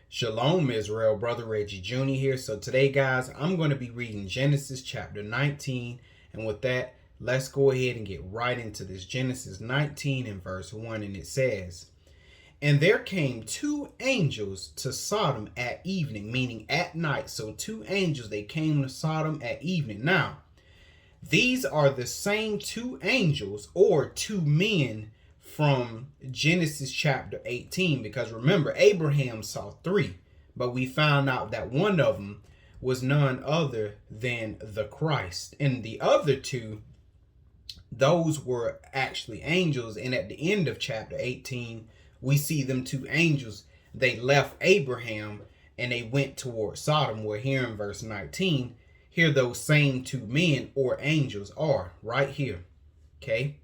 Shalom, Israel. Brother Reggie Jr. here. So today, guys, I'm going to be reading Genesis chapter 19. And with that, let's go ahead and get right into this. Genesis 19 and verse 1. And it says, "And there came two angels to Sodom at evening," meaning at night. So two angels, they came to Sodom at evening. Now, these are the same two angels or two men from Genesis chapter 18, because remember, Abraham saw three, but we found out that one of them was none other than the Christ, and the other two, those were actually angels. And at the end of chapter 18, we see them two angels, they left Abraham and they went toward Sodom, where here in verse 19, here those same two men or angels are right here. Okay,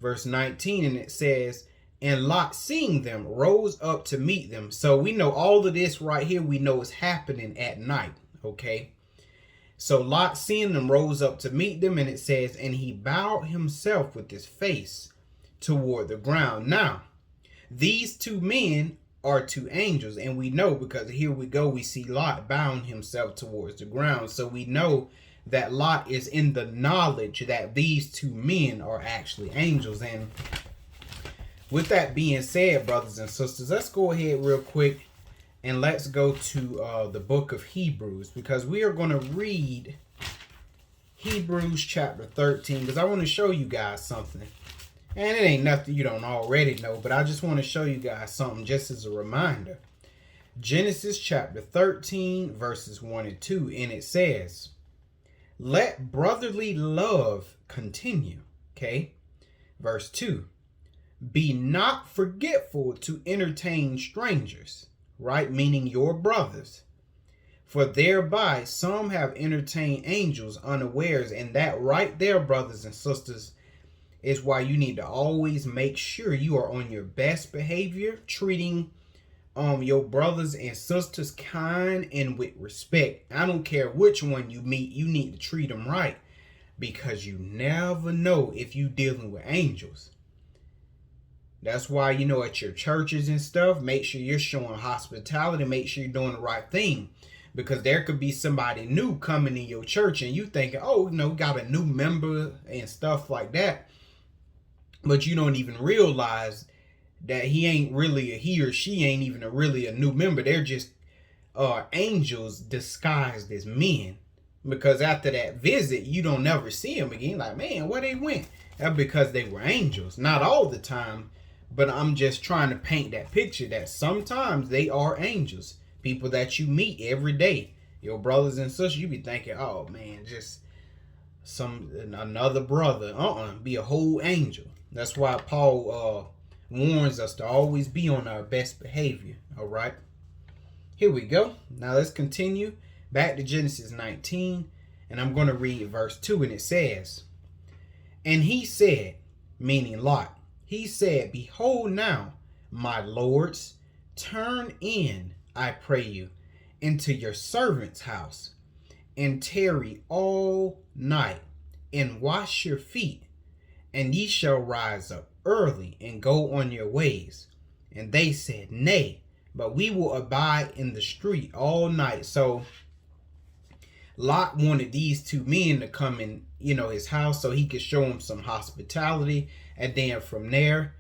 verse 19, and it says, "And Lot, seeing them, rose up to meet them." So we know all of this right here, we know it's happening at night. Okay, so Lot, seeing them, rose up to meet them, and it says, "And he bowed himself with his face toward the ground." Now, these two men are two angels, and we know because here we go, we see Lot bowing himself towards the ground. So we know that Lot is in the knowledge that these two men are actually angels. And with that being said, brothers and sisters, let's go ahead real quick and let's go to the book of Hebrews, because we are going to read Hebrews chapter 13, because I want to show you guys something. And it ain't nothing you don't already know, but I just want to show you guys something just as a reminder. Genesis chapter 13 verses 1 and 2, and it says, "Let brotherly love continue." Okay, verse 2, "Be not forgetful to entertain strangers," right, meaning your brothers, "for thereby some have entertained angels unawares." And that right there, brothers and sisters, is why you need to always make sure you are on your best behavior, treating your brothers and sisters kind and with respect. I don't care which one you meet, you need to treat them right, because you never know if you dealing with angels. That's why, you know, at your churches and stuff, make sure you're showing hospitality, make sure you're doing the right thing, because there could be somebody new coming in your church and you thinking, oh, you know, got a new member and stuff like that, but you don't even realize that he or she ain't even really a new member. They're just angels disguised as men, because after that visit, you don't never see them again. Like, man, where they went? That's because they were angels. Not all the time, but I'm just trying to paint that picture that sometimes they are angels. People that you meet every day, your brothers and sisters, you be thinking, oh man, just another brother. Be a whole angel. That's why Paul warns us to always be on our best behavior. All right, here we go. Now let's continue back to Genesis 19, and I'm going to read verse 2, and it says, "And he said," meaning Lot, "he said, Behold now, my lords, turn in, I pray you, into your servant's house, and tarry all night, and wash your feet, and ye shall rise up early and go on your ways. And they said, Nay, but we will abide in the street all night." So Lot wanted these two men to come in, you know, his house so he could show them some hospitality, and then from there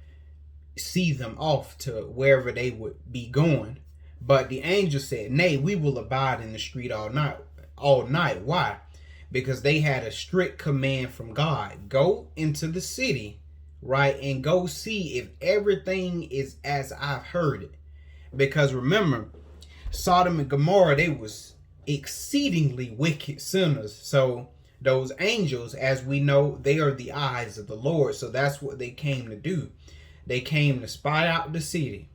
see them off to wherever they would be going. But the angel said, "Nay, we will abide in the street all night. Why? Because they had a strict command from God. Go into the city, right, and go see if everything is as I've heard it." Because remember, Sodom and Gomorrah, they was exceedingly wicked sinners. So those angels, as we know, they are the eyes of the Lord. So that's what they came to do. They came to spy out the city.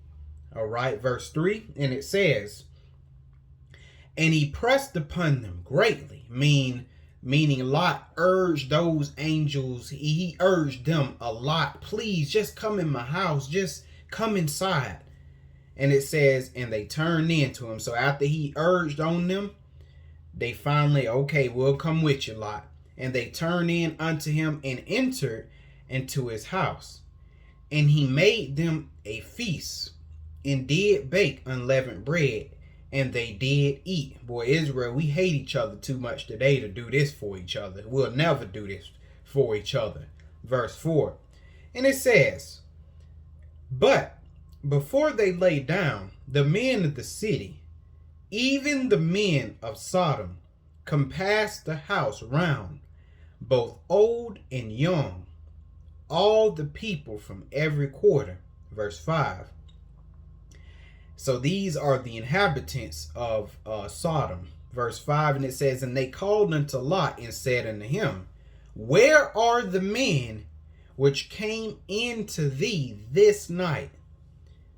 All right, verse 3, and it says, "And he pressed upon them greatly," meaning Lot urged those angels, he urged them a lot, "Please, just come in my house, just come inside." And it says, "And they turned in to him." So after he urged on them, they finally, okay, we'll come with you, Lot. "And they turned in unto him and entered into his house. And he made them a feast and did bake unleavened bread, and they did eat. Boy, Israel, we hate each other too much today to do this for each other. We'll never do this for each other. Verse 4. And it says, but before they lay down, the men of the city, even the men of Sodom, compassed the house round, both old and young, all the people from every quarter. Verse 5. So these are the inhabitants of Sodom. Verse 5, and it says, and they called unto Lot and said unto him, where are the men which came into thee this night?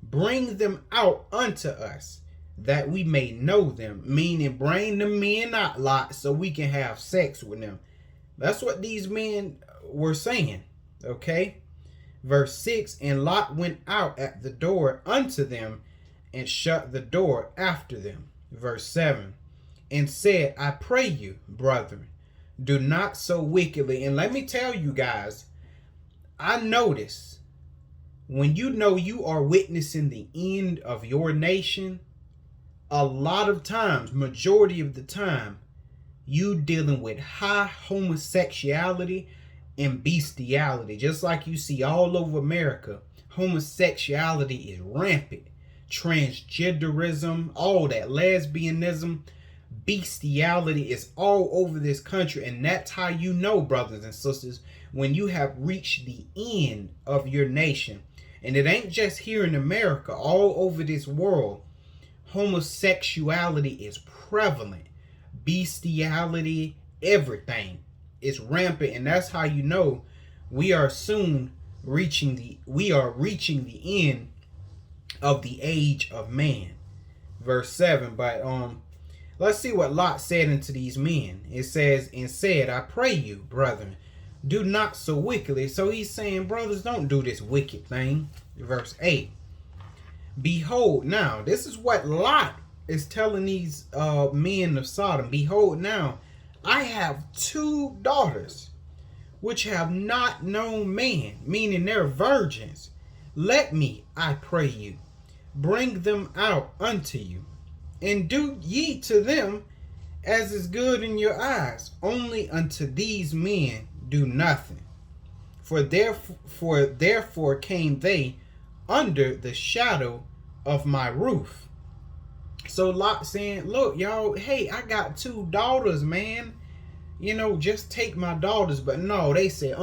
Bring them out unto us, that we may know them. Meaning, bring the men out, Lot, so we can have sex with them. That's what these men were saying. Okay. Verse 6, and Lot went out at the door unto them, and shut the door after them. Verse 7, and said, I pray you, brethren, do not so wickedly. And let me tell you guys, I notice when you know you are witnessing the end of your nation, a lot of times, majority of the time, you dealing with high homosexuality and bestiality. Just like you see all over America, homosexuality is rampant. Transgenderism, all that, lesbianism, bestiality is all over this country. And that's how you know, brothers and sisters, when you have reached the end of your nation. And it ain't just here in America, all over this world, homosexuality is prevalent. Bestiality, everything is rampant. And that's how you know we are reaching the end of the age of man. Verse 7. But let's see what Lot said unto these men. It says, and said, I pray you, brethren, do not so wickedly. So he's saying, brothers, don't do this wicked thing. Verse 8. Behold, now, this is what Lot is telling these men of Sodom. Behold, now, I have 2 daughters, which have not known man, meaning they're virgins. Let me, I pray you, bring them out unto you, and do ye to them as is good in your eyes. Only unto these men do nothing. For therefore came they under the shadow of my roof. So Lot saying, look, y'all, hey, I got 2 daughters, man. You know, just take my daughters. But no, they said,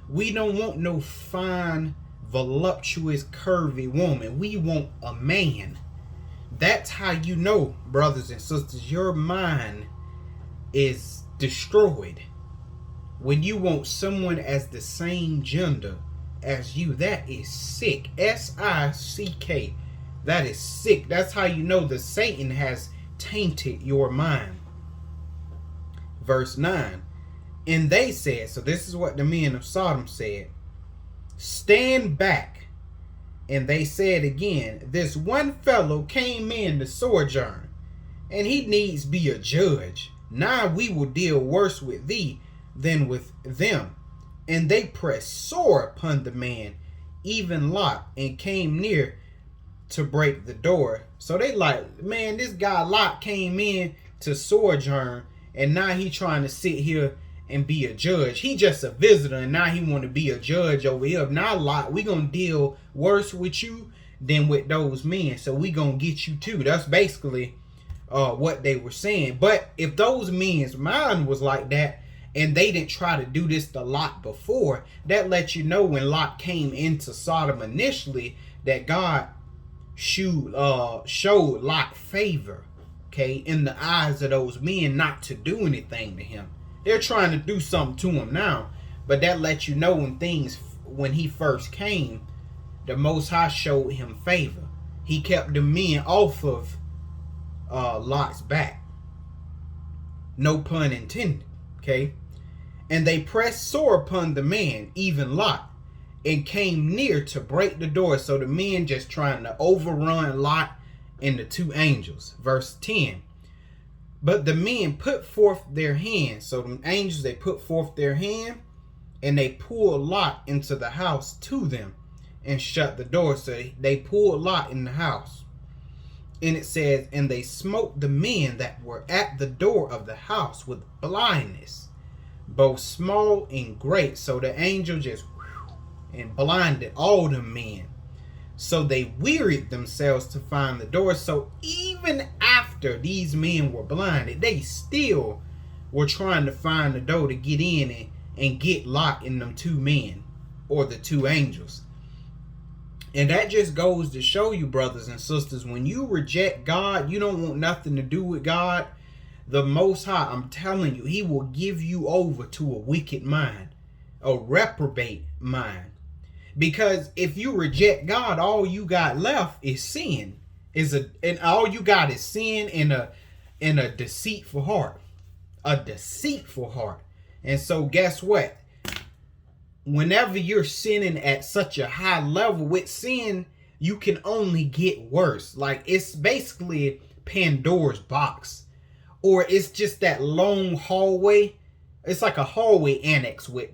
we don't want no fine, voluptuous, curvy woman. We want a man. That's how you know, brothers and sisters, your mind is destroyed. When you want someone as the same gender as you, that is sick. S-I-C-K. That is sick. That's how you know that Satan has tainted your mind. Verse 9. And they said, so this is what the men of Sodom said, stand back. And they said again, this one fellow came in to sojourn, and he needs be a judge. Now we will deal worse with thee than with them. And they pressed sore upon the man, even Lot, and came near to break the door. So they like, man, this guy Lot came in to sojourn, and now he trying to sit here and be a judge. He just a visitor, and now he want to be a judge over here. Now Lot, we gonna deal worse with you than with those men, so we gonna get you too. That's basically what they were saying. But if those men's mind was like that, and they didn't try to do this to Lot before, that lets you know when Lot came into Sodom initially, that God showed Lot favor, okay, in the eyes of those men, not to do anything to him. They're trying to do something to him now, but that lets you know when he first came, the Most High showed him favor. He kept the men off of Lot's back. No pun intended, okay? And they pressed sore upon the man, even Lot, and came near to break the door. So the men just trying to overrun Lot and the 2 angels. Verse 10. But the men put forth their hand. So the angels, they put forth their hand, and they pulled Lot into the house to them, and shut the door. So they pulled Lot in the house. And it says, and they smote the men that were at the door of the house with blindness, both small and great. So the angel just and blinded all the men. So they wearied themselves to find the door. So even after these men were blinded, they still were trying to find the door to get in and get Lot and them two men, or the two angels. And that just goes to show you, brothers and sisters, when you reject God, you don't want nothing to do with God, the Most High, I'm telling you, he will give you over to a wicked mind, a reprobate mind. Because if you reject God, all you got left is sin. And all you got is sin in a deceitful heart. A deceitful heart. And so guess what? Whenever you're sinning at such a high level with sin, you can only get worse. Like, it's basically Pandora's box. Or it's just that long hallway. It's like a hallway annex with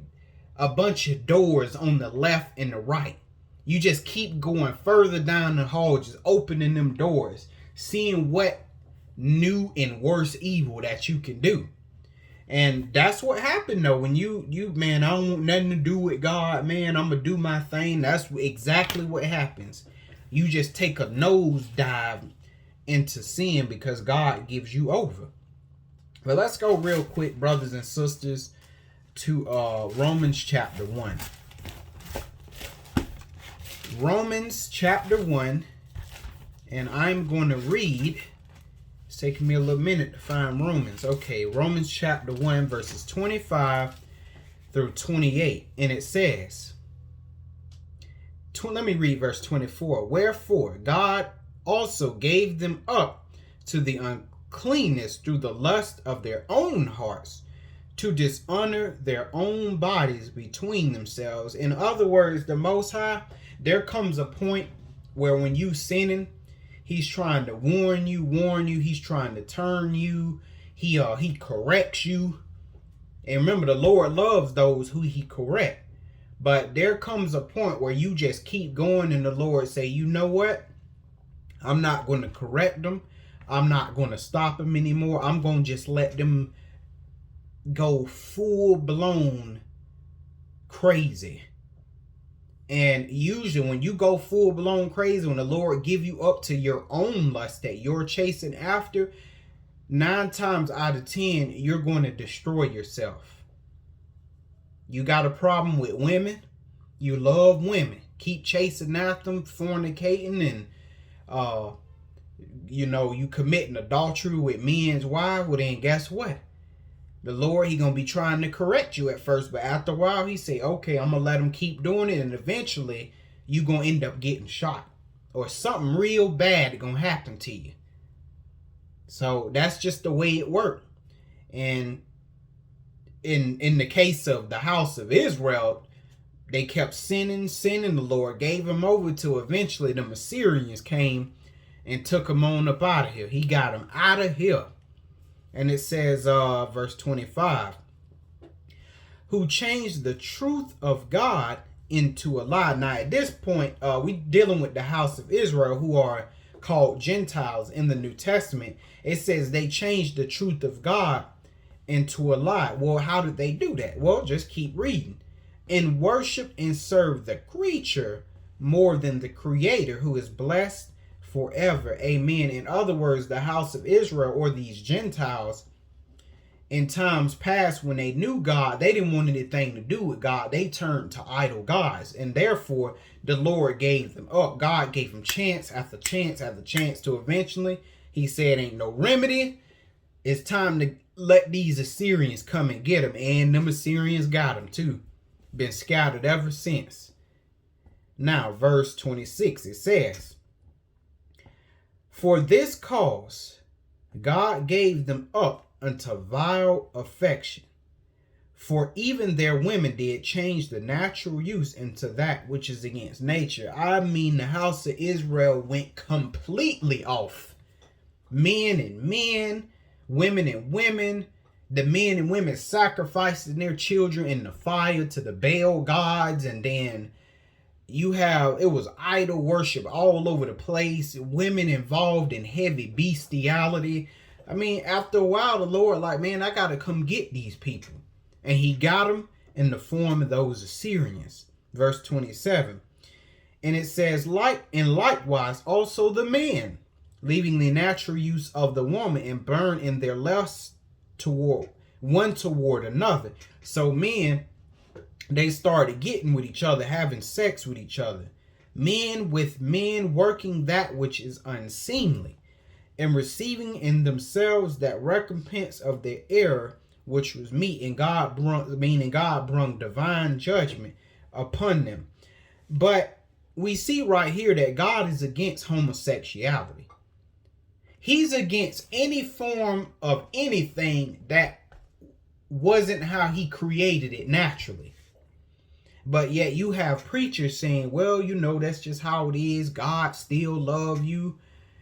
a bunch of doors on the left and the right. You just keep going further down the hall, just opening them doors, seeing what new and worse evil that you can do. And that's what happened though. When you man, I don't want nothing to do with God, man, I'm gonna do my thing. That's exactly what happens. You just take a nosedive into sin because God gives you over. But let's go real quick, brothers and sisters, to Romans chapter 1. Romans chapter 1, and I'm going to read. It's taking me a little minute to find Romans. Okay, Romans chapter 1, verses 25 through 28. And it says, let me read verse 24. Wherefore God also gave them up to the uncleanness through the lust of their own hearts, to dishonor their own bodies between themselves. In other words, the Most High, there comes a point where when you sinning, he's trying to warn you. He's trying to turn you. He corrects you. And remember, the Lord loves those who he correct. But there comes a point where you just keep going and the Lord say, you know what? I'm not going to correct them. I'm not going to stop them anymore. I'm going to just let them go full blown crazy. And usually when you go full blown crazy, when the Lord give you up to your own lust that you're chasing after, 9 times out of 10, you're going to destroy yourself. You got a problem with women. You love women. Keep chasing after them, fornicating, and you committing adultery with men's wives. Well, then guess what? The Lord, he going to be trying to correct you at first, but after a while, he say, okay, I'm going to let him keep doing it, and eventually, you going to end up getting shot. Or something real bad going to happen to you. So, that's just the way it worked. And in the case of the house of Israel, they kept sinning. The Lord gave them over to eventually the Assyrians came and took them on up out of here. He got them out of here. And it says, verse 25, who changed the truth of God into a lie. Now, at this point, we dealing with the house of Israel, who are called Gentiles in the New Testament. It says they changed the truth of God into a lie. Well, how did they do that? Well, just keep reading. And worship and serve the creature more than the Creator, who is blessed forever. Amen. In other words, the house of Israel, or these Gentiles, in times past when they knew God, they didn't want anything to do with God. They turned to idol gods, and therefore the Lord gave them up. God gave them chance after chance after chance to eventually, he said, ain't no remedy. It's time to let these Assyrians come and get them. And them Assyrians got them too. Been scattered ever since. Now, verse 26, it says, for this cause God gave them up unto vile affection. For even their women did change the natural use into that which is against nature. I mean, the house of Israel went completely off. Men and men, women and women. The men and women sacrificing their children in the fire to the Baal gods, and then it was idol worship all over the place, women involved in heavy bestiality. I mean, after a while, the Lord like, man, I got to come get these people. And he got them in the form of those Assyrians. Verse 27. And it says, likewise also the men, leaving the natural use of the woman, and burn in their lust toward another. So men, they started getting with each other, having sex with each other. Men with men, working that which is unseemly, and receiving in themselves that recompense of their error, which was meat, and God brung divine judgment upon them. But we see right here that God is against homosexuality. He's against any form of anything that wasn't how he created it naturally. But yet you have preachers saying, well, that's just how it is. God still love you.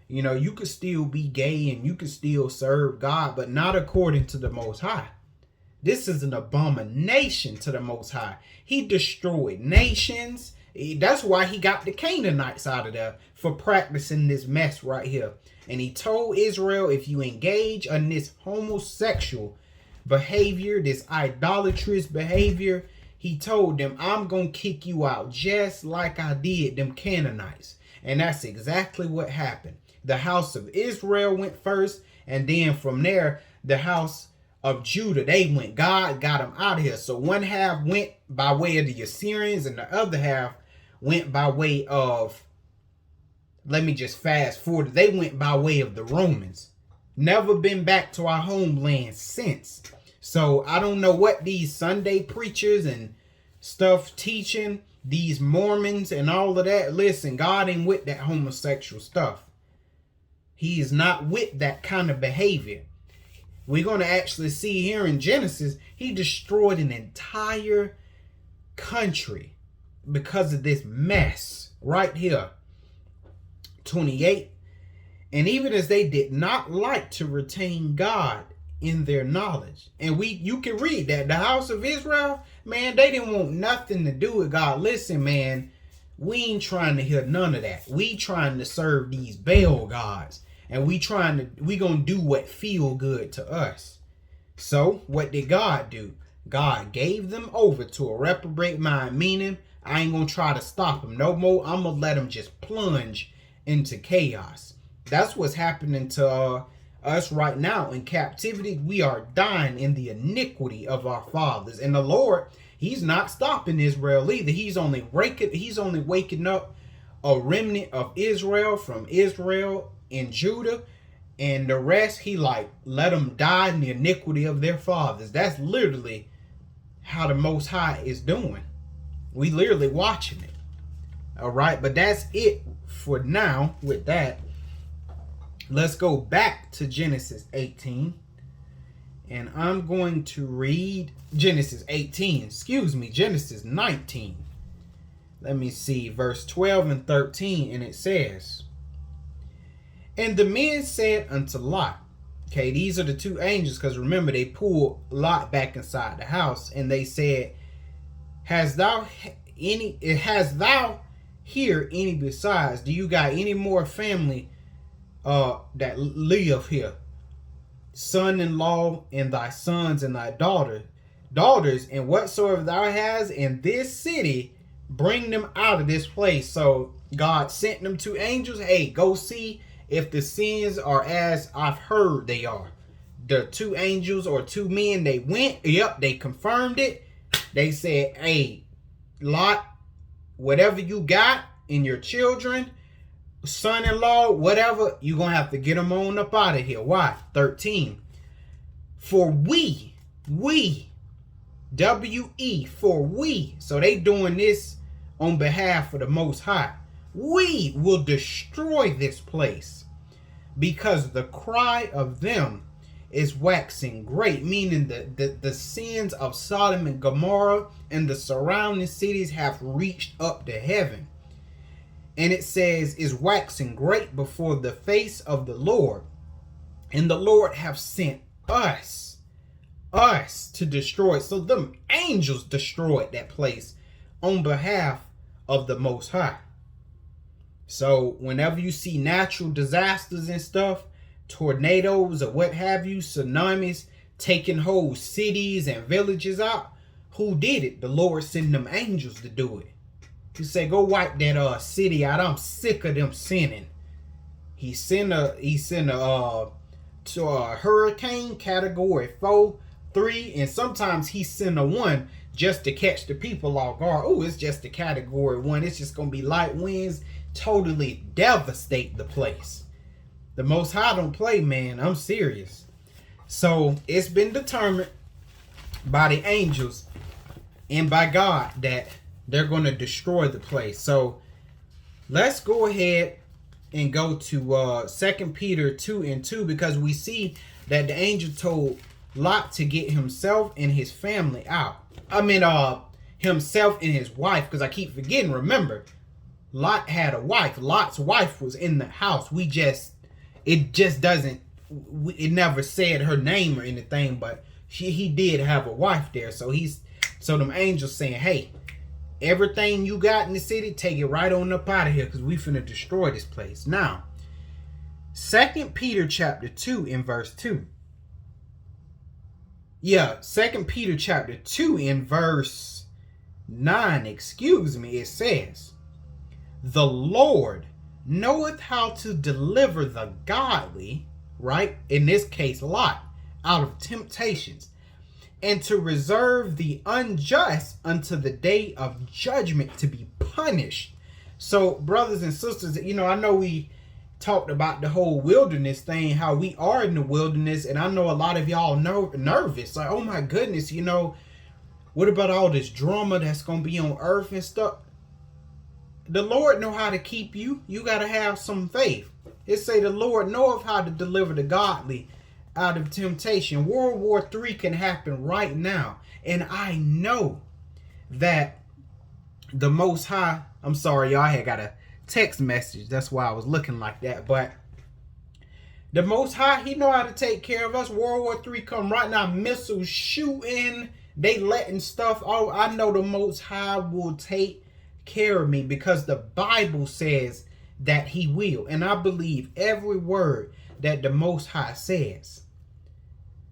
You could still be gay and you could still serve God, but not according to the Most High. This is an abomination to the Most High. He destroyed nations. That's why he got the Canaanites out of there for practicing this mess right here. And he told Israel, if you engage in this homosexual behavior, this idolatrous behavior, he told them, I'm going to kick you out just like I did them Canaanites. And that's exactly what happened. The house of Israel went first, and then from there, the house of Judah, they went. God got them out of here. So one half went by way of the Assyrians, and the other half went by way of, let me just fast forward, they went by way of the Romans. Never been back to our homeland since. So I don't know what these Sunday preachers and stuff teaching, these Mormons and all of that. Listen, God ain't with that homosexual stuff. He is not with that kind of behavior. We're going to actually see here in Genesis, he destroyed an entire country because of this mess right here. 28. And even as they did not like to retain God in their knowledge. And you can read that the house of Israel, man, they didn't want nothing to do with God. Listen, man, we ain't trying to hear none of that. We trying to serve these Baal gods. And we gonna do what feel good to us. So what did God do? God gave them over to a reprobate mind, meaning I ain't gonna try to stop them no more. I'm gonna let them just plunge into chaos. That's what's happening to us right now in captivity. We are dying in the iniquity of our fathers. And the Lord, he's not stopping Israel either. He's only waking up a remnant of Israel from Israel and Judah, and the rest, he let them die in the iniquity of their fathers. That's literally how the Most High is doing. We literally watching it. All right, but that's it for now with that. Let's go back to Genesis 18. And I'm going to read Genesis 19. Let me see, verse 12 and 13, and it says, and the men said unto Lot, okay, these are the two angels, because remember, they pulled Lot back inside the house, and they said, Has thou here any besides? Do you got any more family that live here? Son-in-law and thy sons and thy daughters, and whatsoever thou hast in this city, bring them out of this place. So God sent them two angels. Hey, go see if the sins are as I've heard they are. The two angels or two men, they went. Yep, they confirmed it. They said, hey, Lot, whatever you got in your children, son-in-law, whatever, you're going to have to get them on up out of here. Why? 13. For we, W-E, for we. So they doing this on behalf of the Most High. We will destroy this place because the cry of them is waxing great, meaning the sins of Sodom and Gomorrah and the surrounding cities have reached up to heaven. And it says, is waxing great before the face of the Lord. And the Lord have sent us to destroy it. So them angels destroyed that place on behalf of the Most High. So whenever you see natural disasters and stuff, tornadoes or what have you, tsunamis taking whole cities and villages out, who did it? The Lord sent them angels to do it. He said, go wipe that city out. I'm sick of them sinning. He sent a hurricane category 4, 3, and sometimes he sent a 1 just to catch the people off guard. Oh, it's just a category 1. It's just gonna be light winds, totally devastate the place. The Most High don't play, man. I'm serious. So it's been determined by the angels and by God that they're going to destroy the place. So let's go ahead and go to 2 Peter 2:2, because we see that the angel told Lot to get himself and his family out. Himself and his wife, because I keep forgetting. Remember, Lot had a wife. Lot's wife was in the house. It never said her name or anything, but he did have a wife there. So them angels saying, hey, everything you got in the city, take it right on up out of here, because we finna destroy this place. Now, 2 Peter chapter 2 in verse 2. Yeah, 2 Peter chapter 2 in verse 9, it says, the Lord knoweth how to deliver the godly, right? In this case, Lot, out of temptations, and to reserve the unjust unto the day of judgment to be punished. So, brothers and sisters, I know we talked about the whole wilderness thing, how we are in the wilderness, and I know a lot of y'all nervous. Like, oh my goodness, what about all this drama that's going to be on earth and stuff? The Lord know how to keep you. You got to have some faith. It say the Lord knoweth how to deliver the godly out of temptation. World War III can happen right now. And I know that the Most High, I'm sorry, y'all, I had got a text message. That's why I was looking like that. But the Most High, he know how to take care of us. World War III come right now. Missiles shooting. They letting stuff. Oh, I know the Most High will take care of me, because the Bible says that he will, and I believe every word that the Most High says.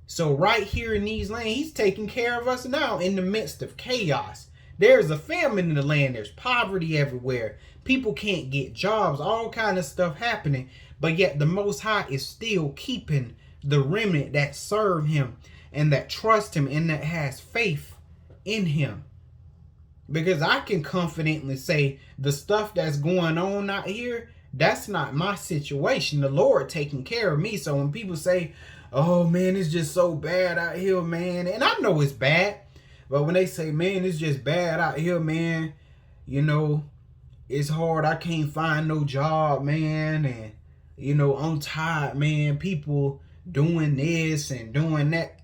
So right here in these lands, he's taking care of us now in the midst of chaos. There's a famine in the land. There's poverty everywhere. People can't get jobs. All kind of stuff happening. But yet the Most High is still keeping the remnant that serve him and that trust him and that has faith in him. Because I can confidently say the stuff that's going on out here, that's not my situation. The Lord taking care of me. So when people say, oh man, it's just so bad out here, man. And I know it's bad. But when they say, man, it's just bad out here, man. It's hard. I can't find no job, man. And, I'm tired, man. People doing this and doing that.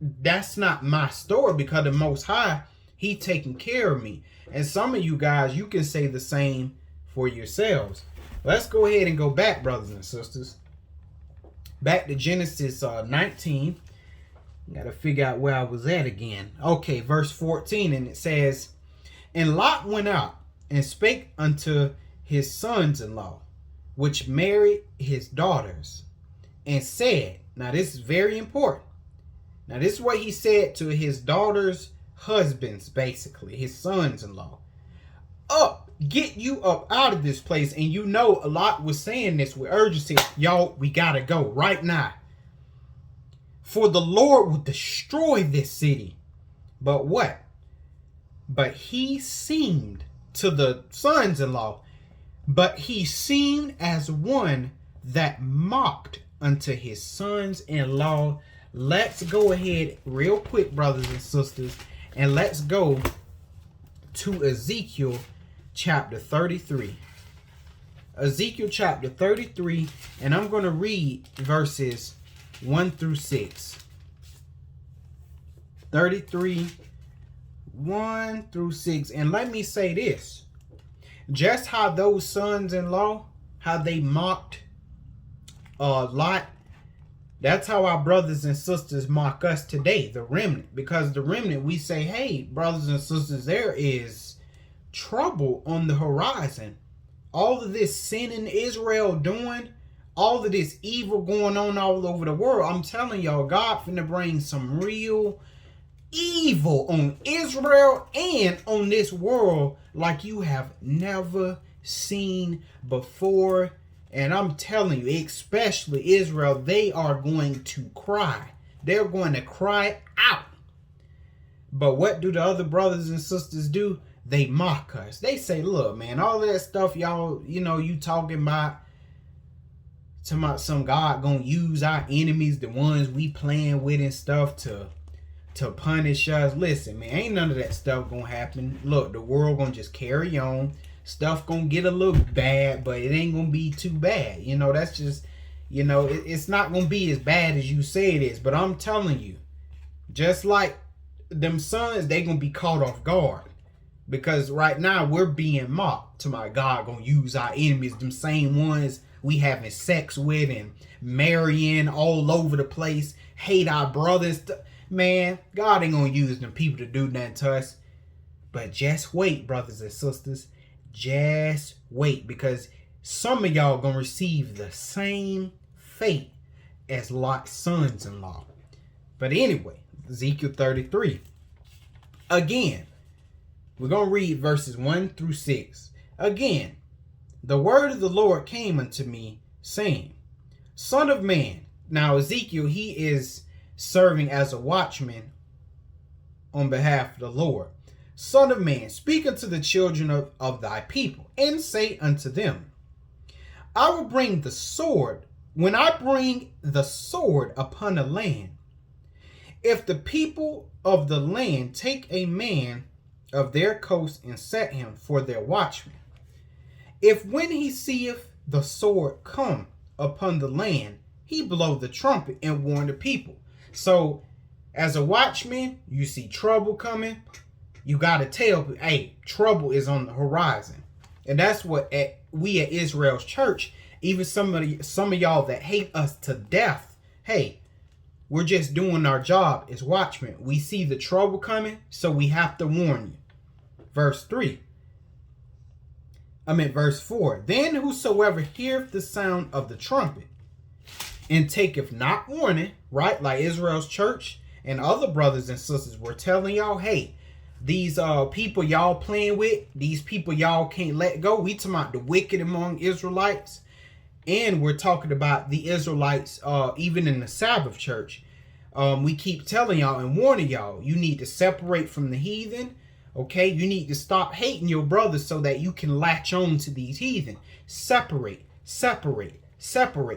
That's not my story, because the Most High, he taking care of me. And some of you guys, you can say the same for yourselves. Let's go ahead and go back, brothers and sisters. Back to Genesis 19. Got to figure out where I was at again. Okay, verse 14. And it says, and Lot went out and spake unto his sons-in-law, which married his daughters, and said, now this is very important. Now this is what he said to his daughters' husbands, basically his sons-in-law. Up, get you up out of this place. And a lot was saying this with urgency. Y'all, we gotta go right now, for the Lord will destroy this city. But what? But he seemed to the sons-in-law, but he seemed as one that mocked unto his sons-in-law. Let's go ahead real quick, brothers and sisters, and let's go to Ezekiel chapter 33. Ezekiel chapter 33, and I'm going to read verses 1 through 6. 33, 1 through 6. And let me say this. Just how those sons-in-law, how they mocked Lot, that's how our brothers and sisters mock us today, the remnant. Because the remnant, we say, hey, brothers and sisters, there is trouble on the horizon. All of this sin in Israel doing, all of this evil going on all over the world. I'm telling y'all, God finna bring some real evil on Israel and on this world like you have never seen before. And I'm telling you, especially Israel, they are going to cry. They're going to cry out. But what do the other brothers and sisters do? They mock us. They say, look, man, all of that stuff y'all, you talking about some God gonna use our enemies, the ones we playing with and stuff, to punish us. Listen, man, ain't none of that stuff gonna happen. Look, the world gonna just carry on. Stuff gonna get a little bad, but it ain't gonna be too bad. That's just, it's not gonna be as bad as you say it is. But I'm telling you, just like them sons, they gonna be caught off guard. Because right now we're being mocked. To my God gonna use our enemies, them same ones we having sex with and marrying all over the place, hate our brothers. Man, God ain't gonna use them people to do nothing to us. But just wait, brothers and sisters. Just wait, because some of y'all gonna receive the same fate as Lot's sons-in-law. But anyway, Ezekiel 33. Again, we're going to read verses 1 through 6. Again, the word of the Lord came unto me, saying, Son of man. Now Ezekiel, he is serving as a watchman on behalf of the Lord. Son of man, speak unto the children of thy people, and say unto them, I will bring the sword. When I bring the sword upon a land, if the people of the land take a man of their coast and set him for their watchman, if when he seeth the sword come upon the land, he blow the trumpet and warn the people. So as a watchman, you see trouble coming, you got to tell people, hey, trouble is on the horizon. And that's what we at Israel's church, even some of y'all that hate us to death, hey, we're just doing our job as watchmen. We see the trouble coming, so we have to warn you. Verse 4. Then whosoever heareth the sound of the trumpet and taketh not warning, right? Like Israel's church and other brothers and sisters were telling y'all, hey, these people y'all playing with, these people y'all can't let go. We talking about the wicked among Israelites. And we're talking about the Israelites, even in the Sabbath church. We keep telling y'all and warning y'all, you need to separate from the heathen. Okay, you need to stop hating your brothers so that you can latch on to these heathen. Separate.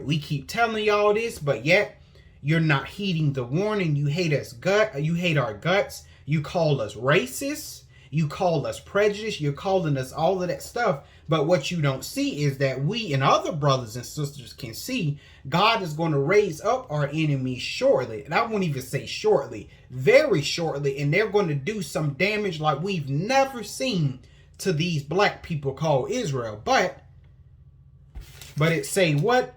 We keep telling y'all this, but yet you're not heeding the warning. You hate us you hate our guts. You call us racist. You call us prejudiced. You're calling us all of that stuff. But what you don't see is that we and other brothers and sisters can see God is going to raise up our enemies shortly. And I won't even say shortly, very shortly. And they're going to do some damage like we've never seen to these black people called Israel. But it say what?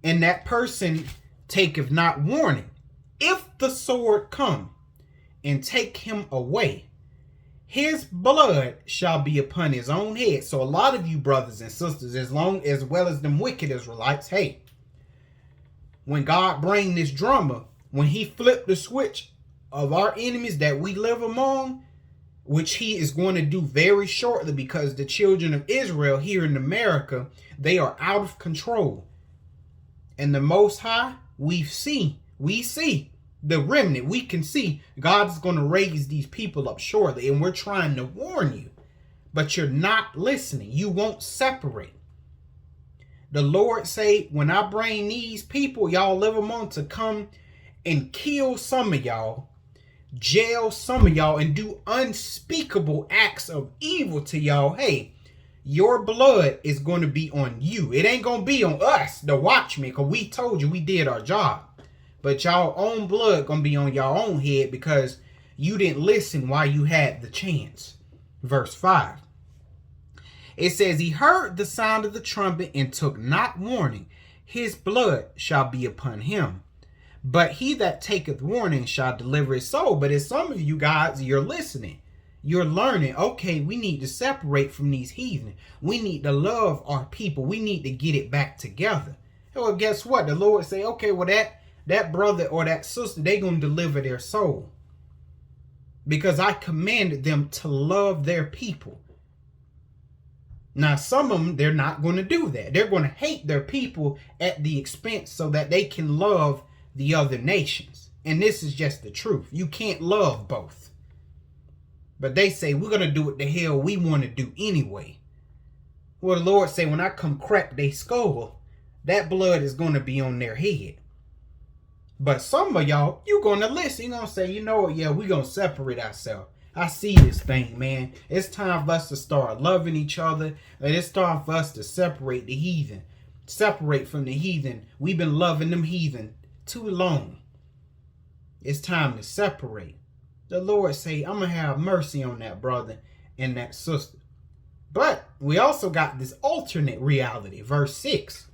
And that person taketh not warning. If the sword come and take him away, his blood shall be upon his own head. So a lot of you brothers and sisters, as well as them wicked Israelites, hey, when God bring this drama, when he flipped the switch of our enemies that we live among, which he is going to do very shortly, because the children of Israel here in America, they are out of control. And the Most High, we see the remnant. We can see God is going to raise these people up shortly, and we're trying to warn you, but you're not listening. You won't separate. The Lord say, when I bring these people y'all live among to come and kill some of y'all, jail some of y'all, and do unspeakable acts of evil to y'all, hey, your blood is going to be on you. It ain't going to be on us, the watchmen, because we told you we did our job. But y'all own blood going to be on y'all own head because you didn't listen while you had the chance. Verse 5. It says, he heard the sound of the trumpet and took not warning. His blood shall be upon him. But he that taketh warning shall deliver his soul. But as some of you guys, you're listening. you're learning, okay, we need to separate from these heathen. We need to love our people. We need to get it back together. Well, guess what? The Lord say, okay, well, that brother or that sister, they going to deliver their soul. Because I commanded them to love their people. Now, some of them, they're not going to do that. They're going to hate their people at the expense so that they can love the other nations. And this is just the truth. You can't love both. But they say, we're going to do what the hell we want to do anyway. Well, the Lord say, when I come crack their skull, that blood is going to be on their head. But some of y'all, you're going to listen. You're going to say, you know what? Yeah, we're going to separate ourselves. I see this thing, man. It's time for us to start loving each other. And it's time for us to separate the heathen. Separate from the heathen. We've been loving them heathen too long. It's time to separate. The Lord say, I'm going to have mercy on that brother and that sister. But we also got this alternate reality. Verse 6.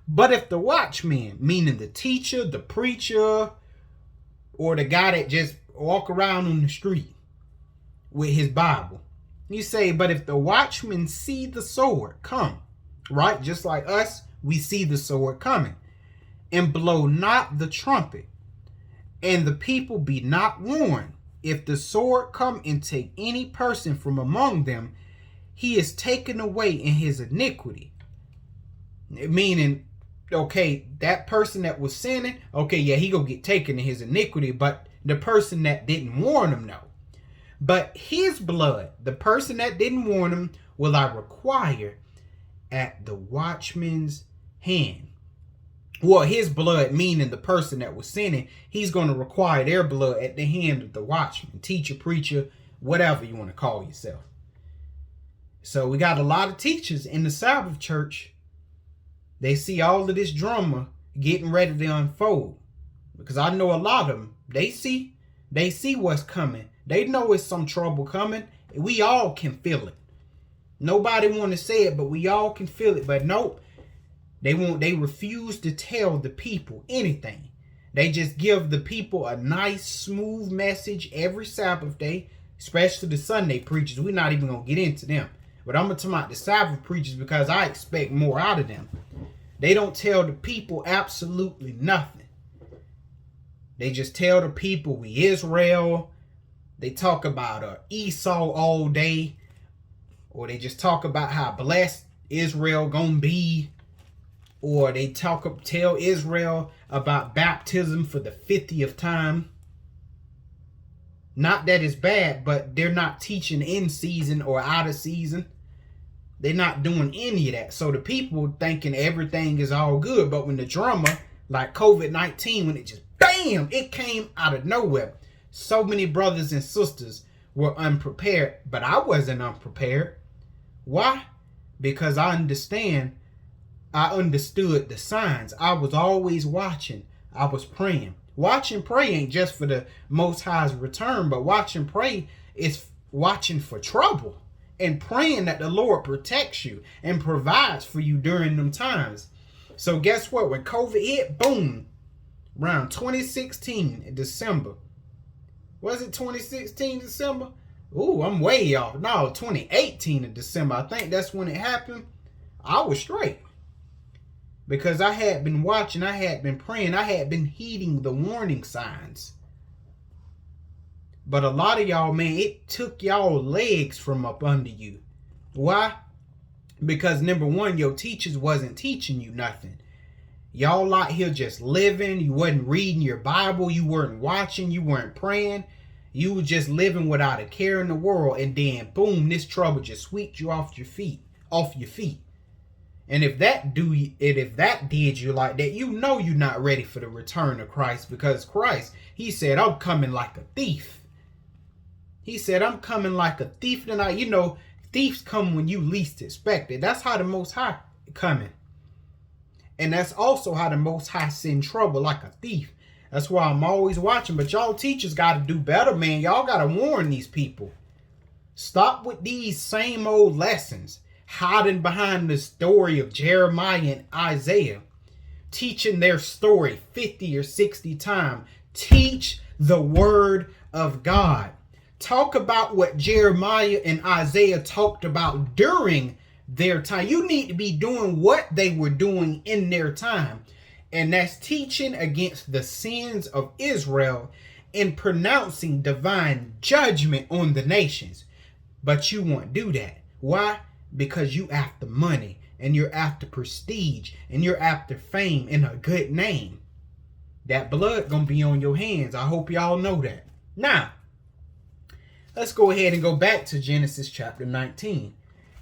But if the watchman, meaning the teacher, the preacher, or the guy that just walk around on the street with his Bible, you say, but if the watchman see the sword come, right? Just like us, we see the sword coming, and blow not the trumpet, and the people be not warned, if the sword come and take any person from among them, he is taken away in his iniquity. Meaning, okay, that person that was sinning, okay, yeah, he gonna get taken in his iniquity, but the person that didn't warn him, no. But his blood, the person that didn't warn him, will I require at the watchman's hand. Well, his blood, meaning the person that was sinning, he's going to require their blood at the hand of the watchman, teacher, preacher, whatever you want to call yourself. So we got a lot of teachers in the Sabbath church. They see all of this drama getting ready to unfold. Because I know a lot of them, they see what's coming. They know it's some trouble coming. We all can feel it. Nobody want to say it, but we all can feel it. But nope. They refuse to tell the people anything. They just give the people a nice, smooth message every Sabbath day, especially the Sunday preachers. We're not even going to get into them. But I'm going to talk about the Sabbath preachers because I expect more out of them. They don't tell the people absolutely nothing. They just tell the people we Israel. They talk about Esau all day. Or they just talk about how blessed Israel gonna be. Or they tell Israel about baptism for the 50th time. Not that it's bad, but they're not teaching in season or out of season. They're not doing any of that. So the people thinking everything is all good. But when the drama, like COVID-19, when it just, bam, it came out of nowhere. So many brothers and sisters were unprepared. But I wasn't unprepared. Why? Because I understood the signs. I was always watching. I was praying. Watch and pray ain't just for the Most High's return, but watch and pray is watching for trouble and praying that the Lord protects you and provides for you during them times. So guess what? When COVID hit, boom, around 2016 in December. Was it 2016 December? Ooh, I'm way off. No, 2018 in December. I think that's when it happened. I was straight. Because I had been watching, I had been praying, I had been heeding the warning signs. But a lot of y'all, man, it took y'all legs from up under you. Why? Because number one, your teachers wasn't teaching you nothing. Y'all out here just living. You wasn't reading your Bible. You weren't watching. You weren't praying. You were just living without a care in the world. And then, boom, this trouble just swept you off your feet. And if that did you like that, you know you're not ready for the return of Christ. Because Christ, he said, I'm coming like a thief. He said, I'm coming like a thief. And thieves come when you least expect it. That's how the Most High coming. And that's also how the Most High send trouble like a thief. That's why I'm always watching. But y'all teachers got to do better, man. Y'all got to warn these people. Stop with these same old lessons. Hiding behind the story of Jeremiah and Isaiah. Teaching their story 50 or 60 times. Teach the word of God. Talk about what Jeremiah and Isaiah talked about during their time. You need to be doing what they were doing in their time. And that's teaching against the sins of Israel and pronouncing divine judgment on the nations. But you won't do that. Why? Because you after money, and you're after prestige, and you're after fame and a good name. That blood gonna be on your hands. I hope y'all know that. Now, let's go ahead and go back to Genesis chapter 19.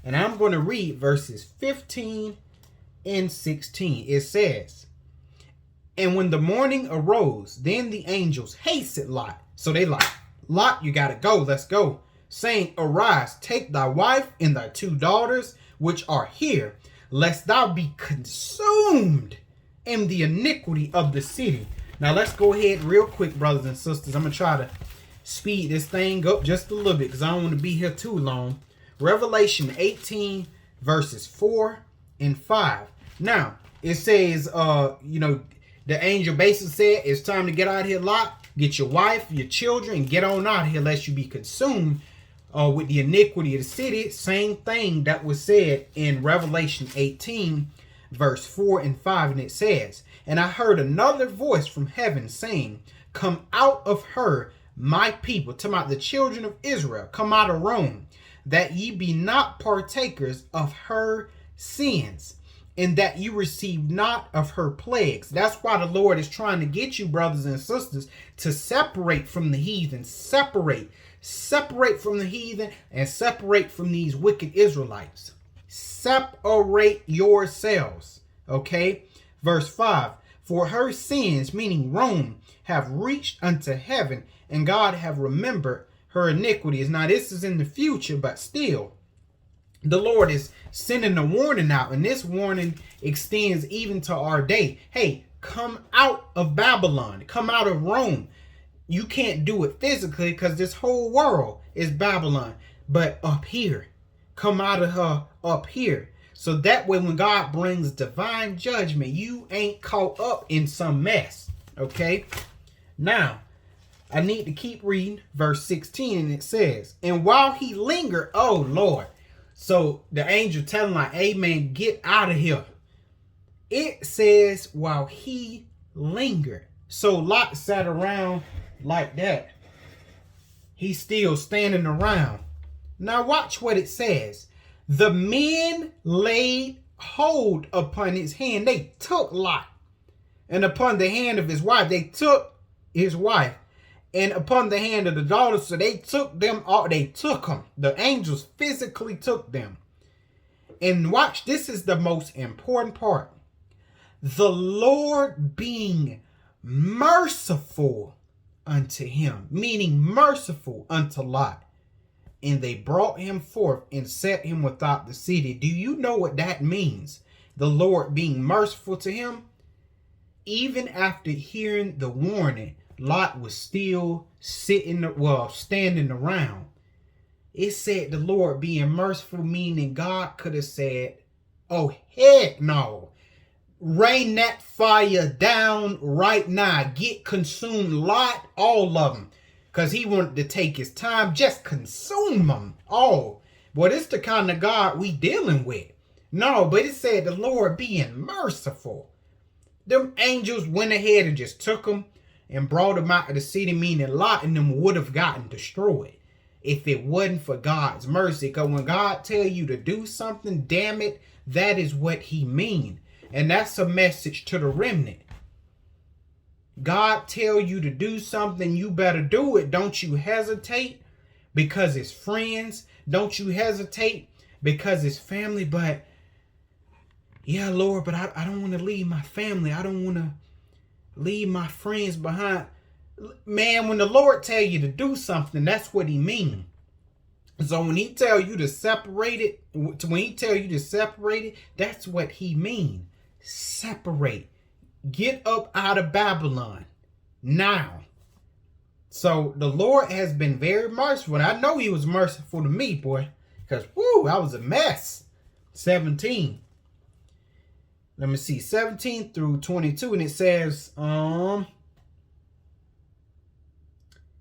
And I'm going to read verses 15 and 16. It says, "And when the morning arose, then the angels hasted Lot." So they like, "Lot, you got to go. Let's go. Saying, Arise, take thy wife and thy 2 daughters, which are here, lest thou be consumed in the iniquity of the city." Now let's go ahead real quick, brothers and sisters. I'm going to try to speed this thing up just a little bit because I don't want to be here too long. Revelation 18 verses 4 and 5. Now, it says, the angel basically said, it's time to get out of here, Lot. Get your wife, your children, and get on out of here lest you be consumed with the iniquity of the city. Same thing that was said in Revelation 18 verse 4 and 5. And it says, "And I heard another voice from heaven saying, Come out of her, my people," talking about the children of Israel, "come out of Rome, that ye be not partakers of her sins, and that you receive not of her plagues." That's why the Lord is trying to get you, brothers and sisters, to separate from the heathen. Separate from the heathen and separate from these wicked Israelites. Separate yourselves. Okay? Verse 5. "For her sins," meaning Rome, "have reached unto heaven, and God have remembered her iniquities." Now this is in the future, but still the Lord is sending a warning out, and this warning extends even to our day. Hey, come out of Babylon, come out of Rome. You can't do it physically because this whole world is Babylon, but up here, come out of her up here. So that way when God brings divine judgment, you ain't caught up in some mess. Okay? Now, I need to keep reading verse 16, and it says, "And while he lingered," oh Lord. So the angel telling like, "Amen, get out of here." It says while he lingered. So Lot sat around like that. He's still standing around. Now watch what it says. "The men laid hold upon his hand." They took Lot. "And upon the hand of his wife." They took his wife. "And upon the hand of the daughters." So they took them all. They took them. The angels physically took them. And watch, this is the most important part. "The Lord being merciful unto him," meaning merciful unto Lot. "And they brought him forth and set him without the city." Do you know what that means? The Lord being merciful to him. Even after hearing the warning, Lot was still standing around. It said the Lord being merciful, meaning God could have said, "Oh, heck no. Rain that fire down right now. Get consumed, Lot, all of them." Because he wanted to take his time, just consume them all. Well, this the kind of God we dealing with. No, but it said the Lord being merciful. Them angels went ahead and just took them and brought them out of the city, meaning Lot and them would have gotten destroyed if it wasn't for God's mercy. Because when God tell you to do something, damn it, that is what he mean. And that's a message to the remnant. God tell you to do something, you better do it. Don't you hesitate because it's friends. Don't you hesitate because it's family. But yeah, Lord, but I don't want to leave my family. I don't want to leave my friends behind. Man, when the Lord tell you to do something, that's what he mean. So when he tell you to separate it, that's what he mean. Separate. Get up out of Babylon now. So the Lord has been very merciful. And I know he was merciful to me, boy. Because, whoo, I was a mess. 17. Let me see. 17 through 22. And it says,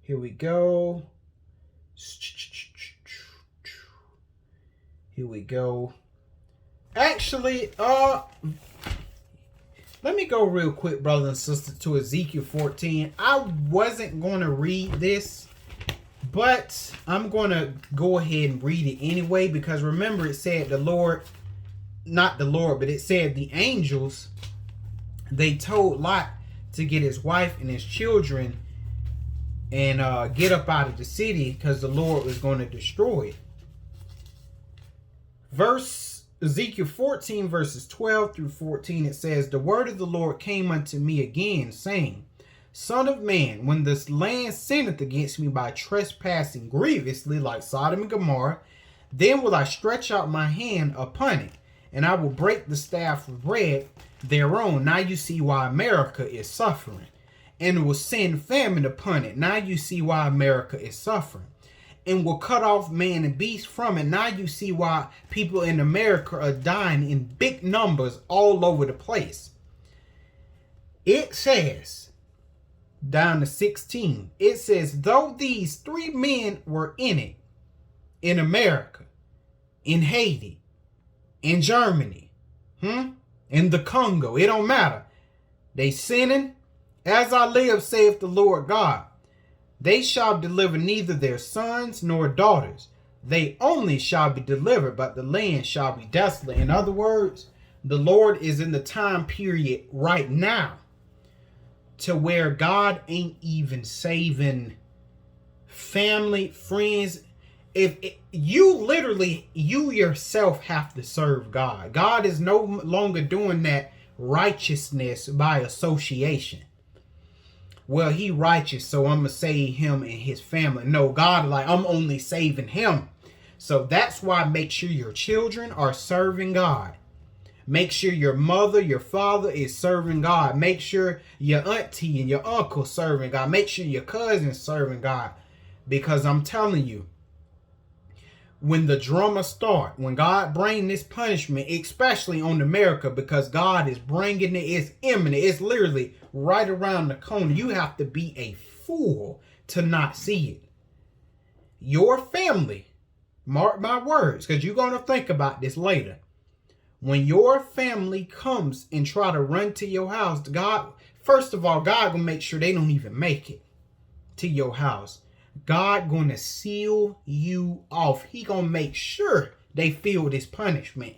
here we go. Here we go. Actually, let me go real quick, brothers and sisters, to Ezekiel 14. I wasn't going to read this, but I'm going to go ahead and read it anyway, because remember it said the Lord, not the Lord, but it said the angels, they told Lot to get his wife and his children and get up out of the city because the Lord was going to destroy it. Ezekiel 14 verses 12 through 14, it says, the word of the Lord came unto me again, saying, Son of man, when this land sinneth against me by trespassing grievously like Sodom and Gomorrah, then will I stretch out my hand upon it, and I will break the staff of bread thereon. Now you see why America is suffering. And will send famine upon it. Now you see why America is suffering. And will cut off man and beast from it. Now you see why people in America are dying in big numbers all over the place. It says, down to 16, it says, though these three men were in it, in America, in Haiti, in Germany, in the Congo, it don't matter. They sinning. As I live, saith the Lord God, they shall deliver neither their sons nor daughters. They only shall be delivered, but the land shall be desolate. In other words, the Lord is in the time period right now to where God ain't even saving family, friends. If you yourself have to serve God. God is no longer doing that righteousness by association. Well, he righteous, so I'm going to save him and his family. No, God, like, I'm only saving him. So that's why make sure your children are serving God. Make sure your mother, your father is serving God. Make sure your auntie and your uncle serving God. Make sure your cousin's serving God. Because I'm telling you, when the drama start, when God bring this punishment, especially on America, because God is bringing it, it's imminent, it's literally right around the corner. You have to be a fool to not see it. Your family, mark my words, because you're going to think about this later. When your family comes and try to run to your house, God, first of all, God gonna make sure they don't even make it to your house. God gonna seal you off. He gonna make sure they feel this punishment.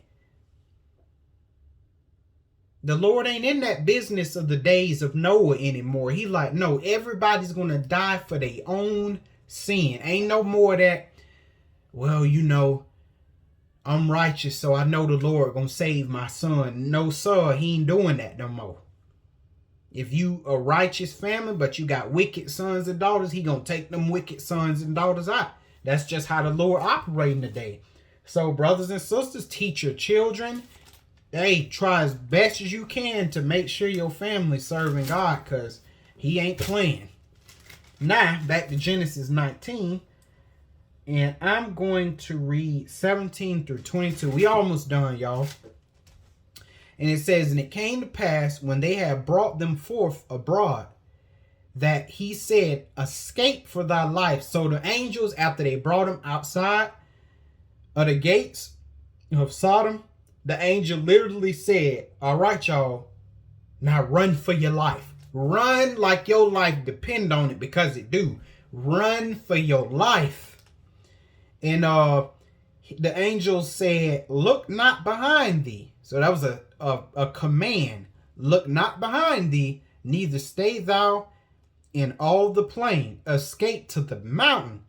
The Lord ain't in that business of the days of Noah anymore. He like, no, everybody's gonna die for their own sin. Ain't no more of that, well, you know, I'm righteous, so I know the Lord gonna save my son. No, sir, he ain't doing that no more. If you a righteous family, but you got wicked sons and daughters, he gonna take them wicked sons and daughters out. That's just how the Lord operating today. So, brothers and sisters, teach your children. Hey, try as best as you can to make sure your family's serving God, because he ain't playing. Now, back to Genesis 19. And I'm going to read 17 through 22. We almost done, y'all. And it says, and it came to pass when they had brought them forth abroad, that he said, escape for thy life. So the angels, after they brought them outside of the gates of Sodom, the angel literally said, all right, y'all, now run for your life. Run like your life depend on it, because it do. Run for your life. And the angels said, look not behind thee. So that was a command. Look not behind thee, neither stay thou in all the plain. Escape to the mountain,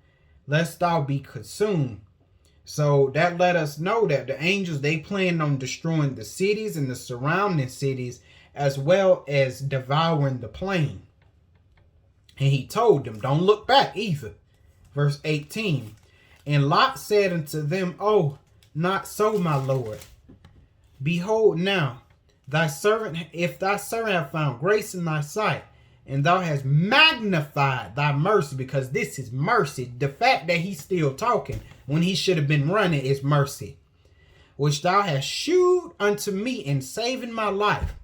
lest thou be consumed. So that let us know that the angels, they plan on destroying the cities and the surrounding cities, as well as devouring the plain. And he told them, don't look back either. Verse 18. And Lot said unto them, oh, not so, my Lord. Behold now, thy servant, if thy servant have found grace in thy sight, and thou hast magnified thy mercy, because this is mercy. The fact that he's still talking when he should have been running is mercy, which thou hast shewed unto me in saving my life.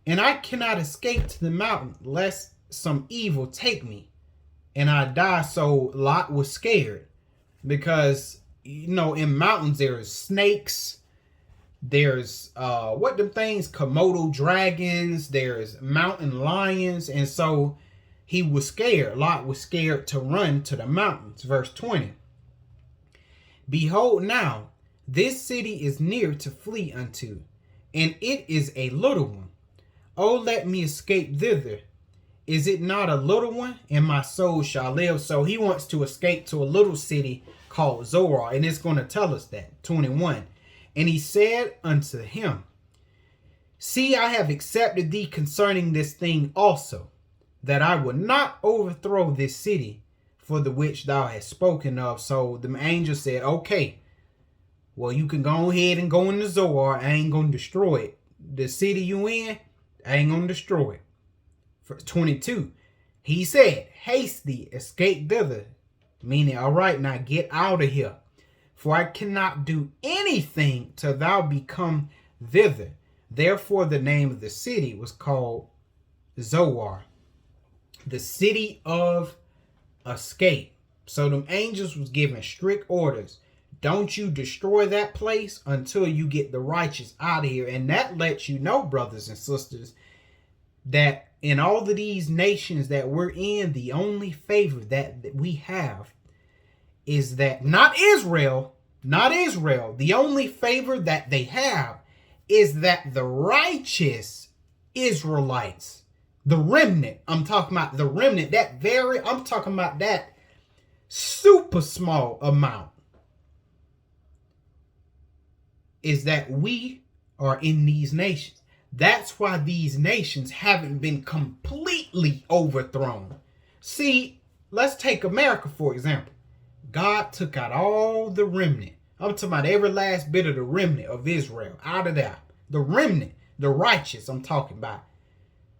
And I cannot escape to the mountain, lest some evil take me. and I die. So Lot was scared because, in mountains there's snakes, there's what them things, Komodo dragons, there's mountain lions, and so he was scared. Lot was scared to run to the mountains. Verse 20. Behold, now this city is near to flee unto, and it is a little one. Oh, let me escape thither. Is it not a little one? And my soul shall live. So he wants to escape to a little city called Zoar, and it's going to tell us that. 21. And he said unto him, See, I have accepted thee concerning this thing also, that I will not overthrow this city for the which thou hast spoken of. So the angel said, okay, well, you can go ahead and go into Zoar. I ain't going to destroy it. The city you in, I ain't going to destroy it. Verse 22, he said, haste thee, escape thither. Meaning, all right, now get out of here. For I cannot do anything till thou be come thither. Therefore the name of the city was called Zoar, the city of escape. So them angels was given strict orders. Don't you destroy that place until you get the righteous out of here. And that lets you know, brothers and sisters, that in all of these nations that we're in, the only favor that we have is that not Israel, the only favor that they have is that the righteous Israelites, the remnant, I'm talking about the remnant, I'm talking about that super small amount, is that we are in these nations. That's why these nations haven't been completely overthrown. See, let's take America, for example. God took out all the remnant. I'm talking about every last bit of the remnant of Israel out of there. The remnant, the righteous I'm talking about.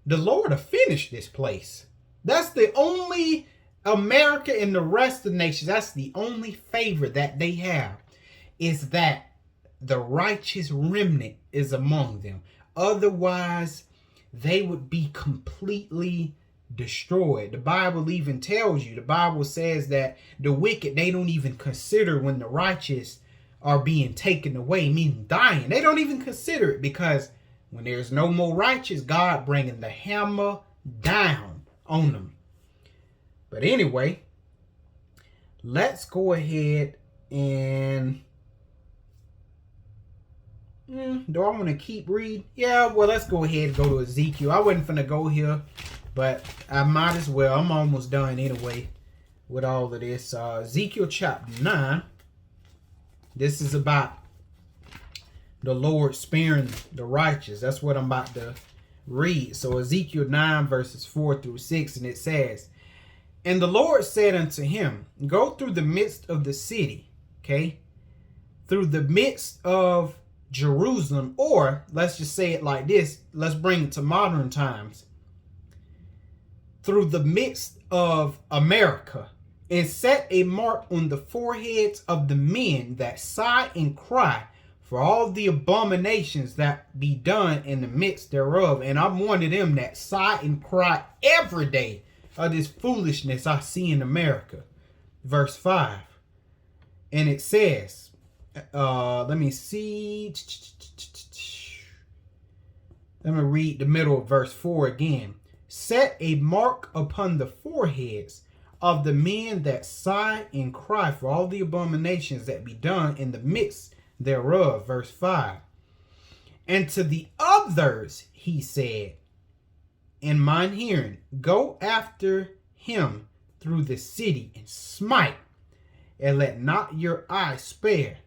The Lord will finish this place. That's the only America and the rest of the nations, that's the only favor that they have, is that the righteous remnant is among them. Otherwise, they would be completely destroyed. The Bible even tells you, the Bible says that the wicked, they don't even consider when the righteous are being taken away, meaning dying. They don't even consider it, because when there's no more righteous, God bringing the hammer down on them. But anyway, let's go ahead and do I want to keep reading? Yeah, well, let's go ahead and go to Ezekiel. I wasn't finna go here, but I might as well. I'm almost done anyway with all of this. Ezekiel chapter 9. This is about the Lord sparing the righteous. That's what I'm about to read. So Ezekiel 9 verses 4 through 6, and it says, And the Lord said unto him, Go through the midst of the city, okay? Through the midst of Jerusalem, or let's just say it like this. Let's bring it to modern times. Through the midst of America, and set a mark on the foreheads of the men that sigh and cry for all the abominations that be done in the midst thereof. And I'm one of them that sigh and cry every day of this foolishness I see in America. Verse 5. And it says, let me see. Let me read the middle of verse 4 again. Set a mark upon the foreheads of the men that sigh and cry for all the abominations that be done in the midst thereof. Verse 5. And to the others he said, in mine hearing, go after him through the city and smite, and let not your eye spare,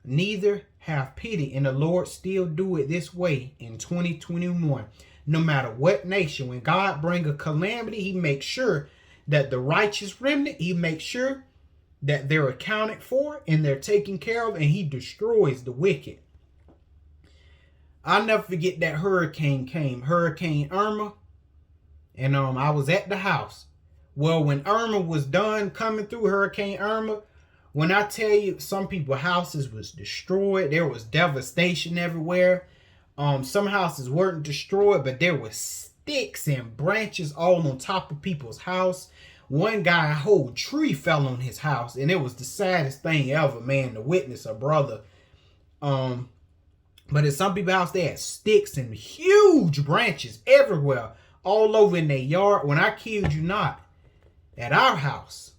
neither have pity. And the Lord still do it this way in 2021. No matter what nation, when God bring a calamity, he makes sure that the righteous remnant, he makes sure that they're accounted for and they're taken care of, and he destroys the wicked. I'll never forget that hurricane came, Hurricane Irma, and I was at the house. Well, when Irma was done coming through, Hurricane Irma, when I tell you, some people's houses was destroyed, there was devastation everywhere. Some houses weren't destroyed, but there was sticks and branches all on top of people's house. One guy, a whole tree fell on his house, and it was the saddest thing ever, man, to witness a brother. But in some people's house, they had sticks and huge branches everywhere, all over in their yard. When I kid you not, at our house,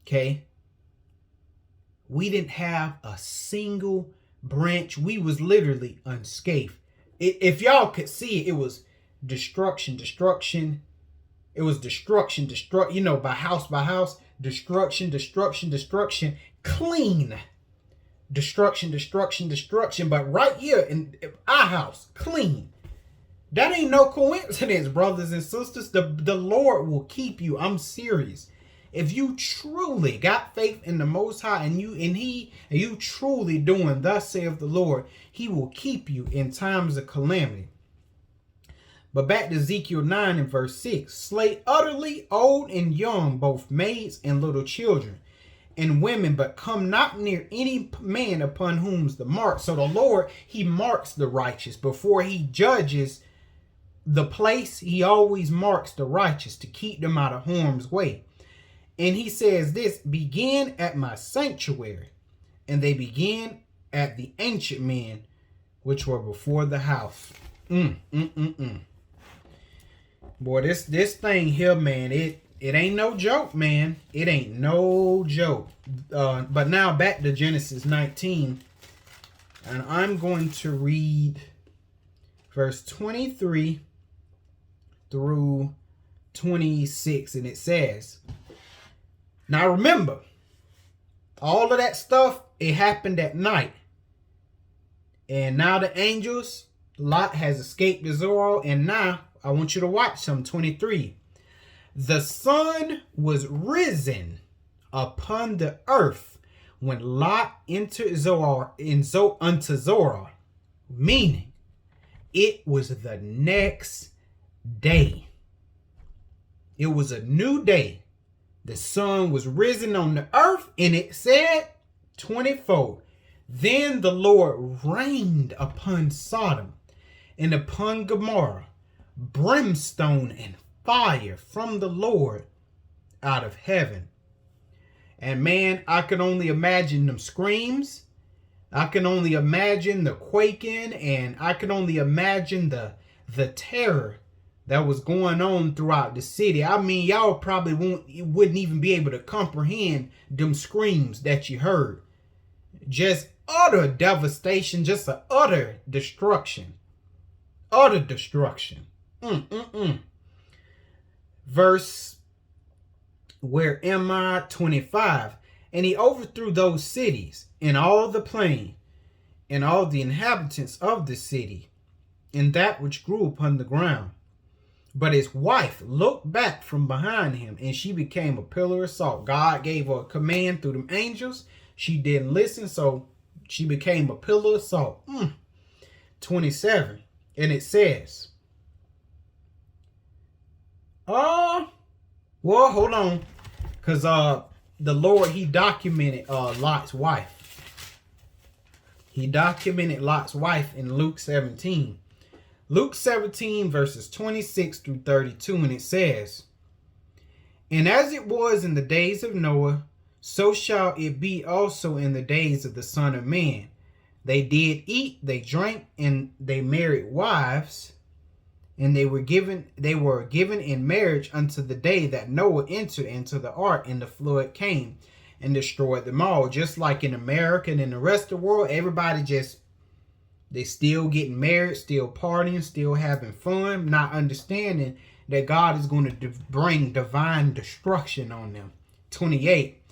okay, we didn't have a single branch. We was literally unscathed. If y'all could see it, it was destruction. It was destruction, by house, destruction, clean. Destruction. But right here in our house, clean. That ain't no coincidence, brothers and sisters. The Lord will keep you. I'm serious. If you truly got faith in the Most High and you truly doing thus saith the Lord, he will keep you in times of calamity. But back to Ezekiel 9 and verse 6. Slay utterly old and young, both maids and little children, and women, but come not near any man upon whom's the mark. So the Lord, he marks the righteous. Before he judges the place, he always marks the righteous to keep them out of harm's way. And he says this, begin at my sanctuary. And they begin at the ancient men, which were before the house. Boy, this thing here, man, it ain't no joke, man. It ain't no joke. But now back to Genesis 19. And I'm going to read verse 23 through 26. And it says, now remember, all of that stuff, it happened at night. And now the angels, Lot has escaped the Zoar. And now I want you to watch some 23. The sun was risen upon the earth when Lot entered Zoar unto Zoar, meaning it was the next day. It was a new day. The sun was risen on the earth, and it said 24. Then the Lord rained upon Sodom and upon Gomorrah brimstone and fire from the Lord out of heaven. And man, I can only imagine them screams. I can only imagine the quaking, and I can only imagine the terror that was going on throughout the city. I mean, y'all probably wouldn't even be able to comprehend them screams that you heard. Just utter devastation, just an utter destruction. Utter destruction. Verse, where am I? 25. And he overthrew those cities and all the plain and all the inhabitants of the city and that which grew upon the ground. But his wife looked back from behind him, and she became a pillar of salt. God gave her a command through them angels. She didn't listen, so she became a pillar of salt. 27. And it says, well, hold on. Because the Lord, he documented Lot's wife. He documented Lot's wife in Luke 17. Luke 17 verses 26 through 32, and it says, and as it was in the days of Noah, so shall it be also in the days of the Son of Man. They did eat, they drank, and they married wives, and they were given in marriage unto the day that Noah entered into the ark, and the flood came and destroyed them all. Just like in America and in the rest of the world, everybody they still getting married, still partying, still having fun, not understanding that God is going to bring divine destruction on them. 28.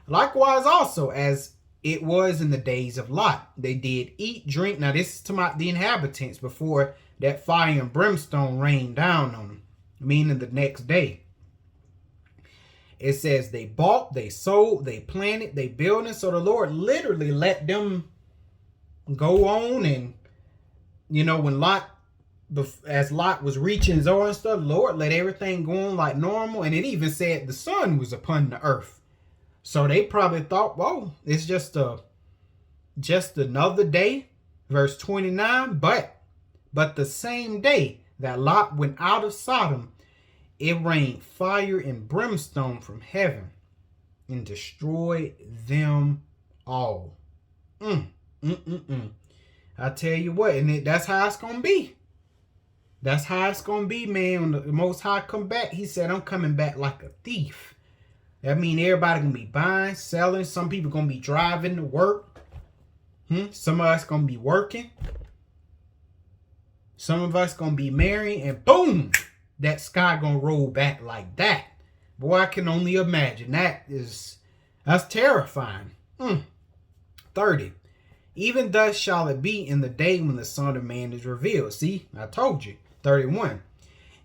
Likewise also, as it was in the days of Lot, they did eat, drink. Now this is to the inhabitants before that fire and brimstone rained down on them, meaning the next day. It says they bought, they sold, they planted, they built. And so the Lord literally let them go on. And when as Lot was reaching Zoar and stuff, Lord let everything go on like normal. And it even said the sun was upon the earth. So they probably thought, whoa, it's just another day. Verse 29. But the same day that Lot went out of Sodom, it rained fire and brimstone from heaven and destroyed them all. I tell you what, and that's how it's going to be. That's how it's going to be, man. When the Most High come back, he said, I'm coming back like a thief. That means everybody going to be buying, selling. Some people going to be driving to work. Some of us going to be working. Some of us going to be married. And boom, that sky going to roll back like that. Boy, I can only imagine. That's terrifying. 30. Even thus shall it be in the day when the Son of Man is revealed. See, I told you. 31.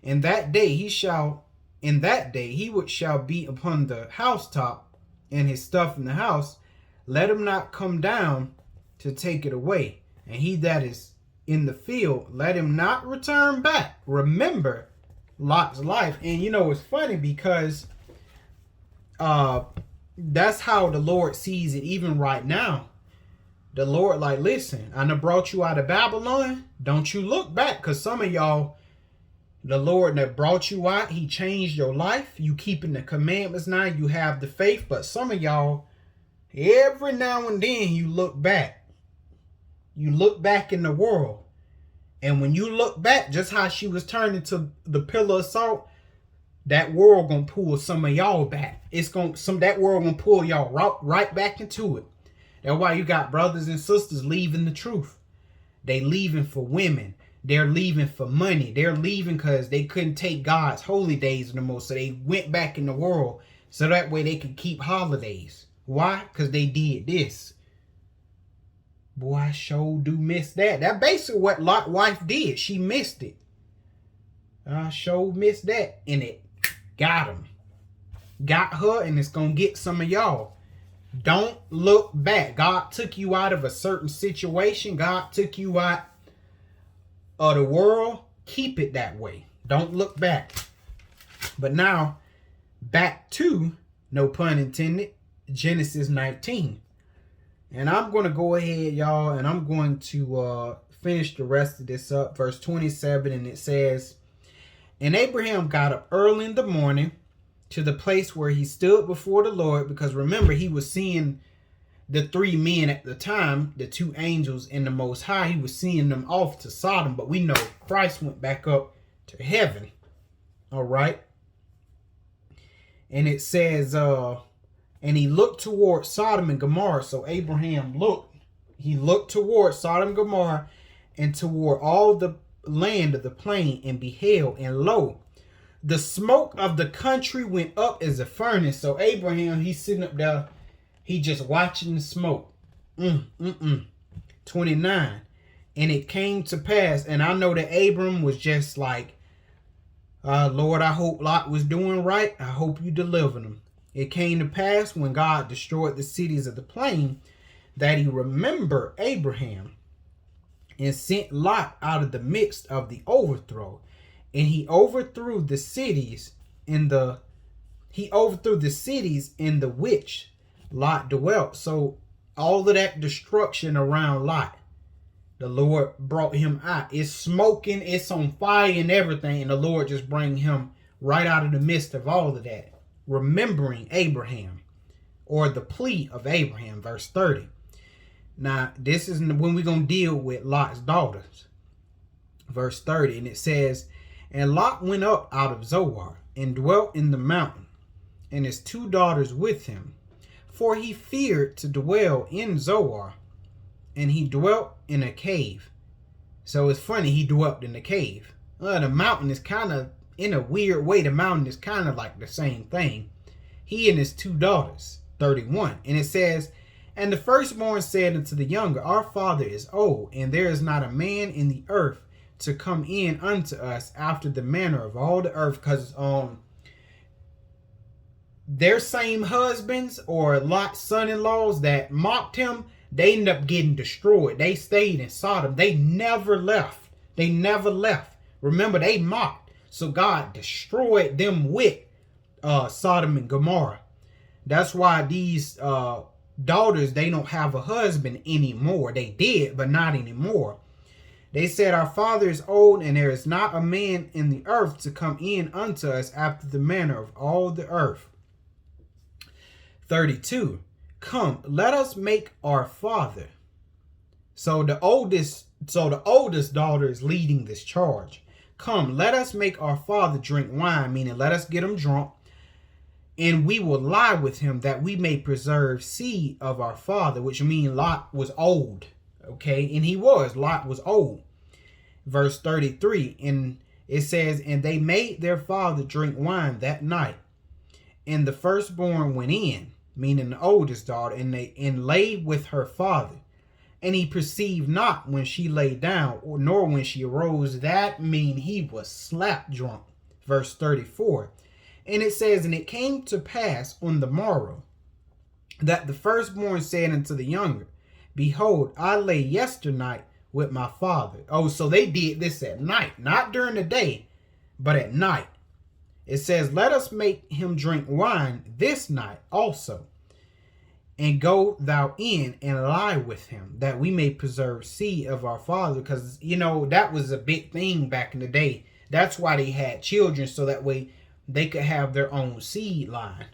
In that day he shall be upon the housetop, and his stuff in the house. Let him not come down to take it away. And he that is in the field, let him not return back. Remember Lot's life. And you know, it's funny because that's how the Lord sees it even right now. The Lord like, listen, I done brought you out of Babylon. Don't you look back, because some of y'all, the Lord that brought you out, he changed your life. You keeping the commandments now. You have the faith. But some of y'all, every now and then you look back. You look back in the world. And when you look back, just how she was turned into the pillar of salt, that world gonna pull some of y'all back. That world gonna pull y'all right back into it. That's why you got brothers and sisters leaving the truth. They leaving for women. They're leaving for money. They're leaving because they couldn't take God's holy days no more. So they went back in the world so that way they could keep holidays. Why? Because they did this. Boy, I sure do miss that. That's basically what Lot's wife did. She missed it. I sure missed that. And it got him. Got her, and it's going to get some of y'all. Don't look back. God took you out of a certain situation. God took you out of the world. Keep it that way. Don't look back. But now, back to, no pun intended, Genesis 19. And I'm going to go ahead, y'all, and I'm going to finish the rest of this up. Verse 27, and it says, and Abraham got up early in the morning to the place where he stood before the Lord, because remember, he was seeing the three men at the time, the two angels and the Most High. He was seeing them off to Sodom, but we know Christ went back up to heaven. All right. And it says, and he looked toward Sodom and Gomorrah. So Abraham he looked toward Sodom and Gomorrah and toward all the land of the plain, and beheld, and lo, the smoke of the country went up as a furnace. So Abraham, he's sitting up there, he just watching the smoke. 29. And it came to pass, and I know that Abram was just like, Lord, I hope Lot was doing right. I hope you delivered him. It came to pass when God destroyed the cities of the plain that he remembered Abraham and sent Lot out of the midst of the overthrow. And he overthrew the cities in the which Lot dwelt. So all of that destruction around Lot, the Lord brought him out. It's smoking, it's on fire and everything, and the Lord just bring him right out of the midst of all of that. Remembering Abraham, or the plea of Abraham, verse 30. Now, this is when we're going to deal with Lot's daughters. Verse 30, and it says, and Lot went up out of Zoar, and dwelt in the mountain, and his two daughters with him. For he feared to dwell in Zoar, and he dwelt in a cave. So it's funny, he dwelt in a cave. The mountain is kind of, in a weird way, the mountain is kind of like the same thing. He and his two daughters, 31. And it says, and the firstborn said unto the younger, our father is old, and there is not a man in the earth to come in unto us after the manner of all the earth. Because their same husbands or Lot's son-in-laws that mocked him, they ended up getting destroyed. They stayed in Sodom. They never left. Remember, they mocked. So God destroyed them with Sodom and Gomorrah. That's why these daughters, they don't have a husband anymore. They did, but not anymore. They said, our father is old, and there is not a man in the earth to come in unto us after the manner of all the earth. 32. Come, let us make our father. So the oldest daughter is leading this charge. Come, let us make our father drink wine, meaning let us get him drunk, and we will lie with him, that we may preserve seed of our father, which means Lot was old. Okay, and Lot was old. Verse 33, and it says, and they made their father drink wine that night. And the firstborn went in, meaning the oldest daughter, and lay with her father. And he perceived not when she lay down, nor when she arose. That mean he was slap drunk. Verse 34. And it says, and it came to pass on the morrow, that the firstborn said unto the younger, behold, I lay yesternight with my father. Oh, so they did this at night, not during the day, but at night. It says, let us make him drink wine this night also, and go thou in and lie with him, that we may preserve seed of our father. Because, that was a big thing back in the day. That's why they had children, so that way they could have their own seed line.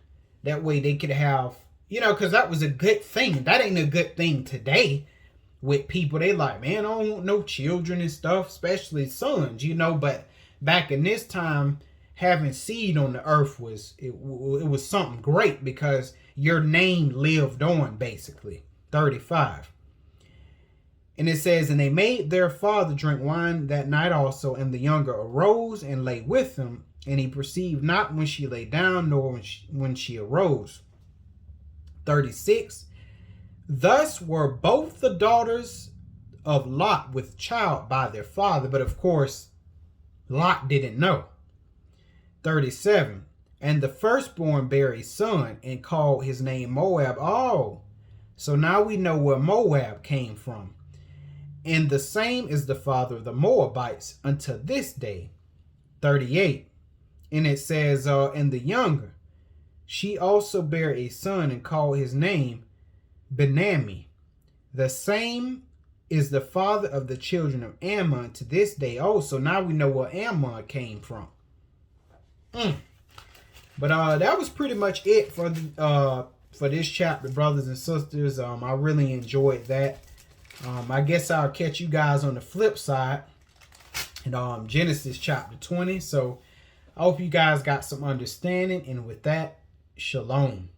That way they could have, because that was a good thing. That ain't a good thing today with people. They like, man, I don't want no children and stuff, especially sons, but back in this time, having seed on the earth was something great, because your name lived on, basically. 35. And it says, and they made their father drink wine that night also, and the younger arose and lay with them, and he perceived not when she lay down, nor when she arose. 36. Thus were both the daughters of Lot with child by their father, but of course Lot didn't know. 37. And the firstborn bare a son, and called his name Moab. Oh, so now we know where Moab came from. And the same is the father of the Moabites unto this day. 38. And it says, and the younger, she also bare a son, and called his name Benami. The same is the father of the children of Ammon to this day. Oh, so now we know where Ammon came from. But that was pretty much it for this chapter, brothers and sisters. I really enjoyed that. I guess I'll catch you guys on the flip side in Genesis chapter 20. So I hope you guys got some understanding. And with that, shalom.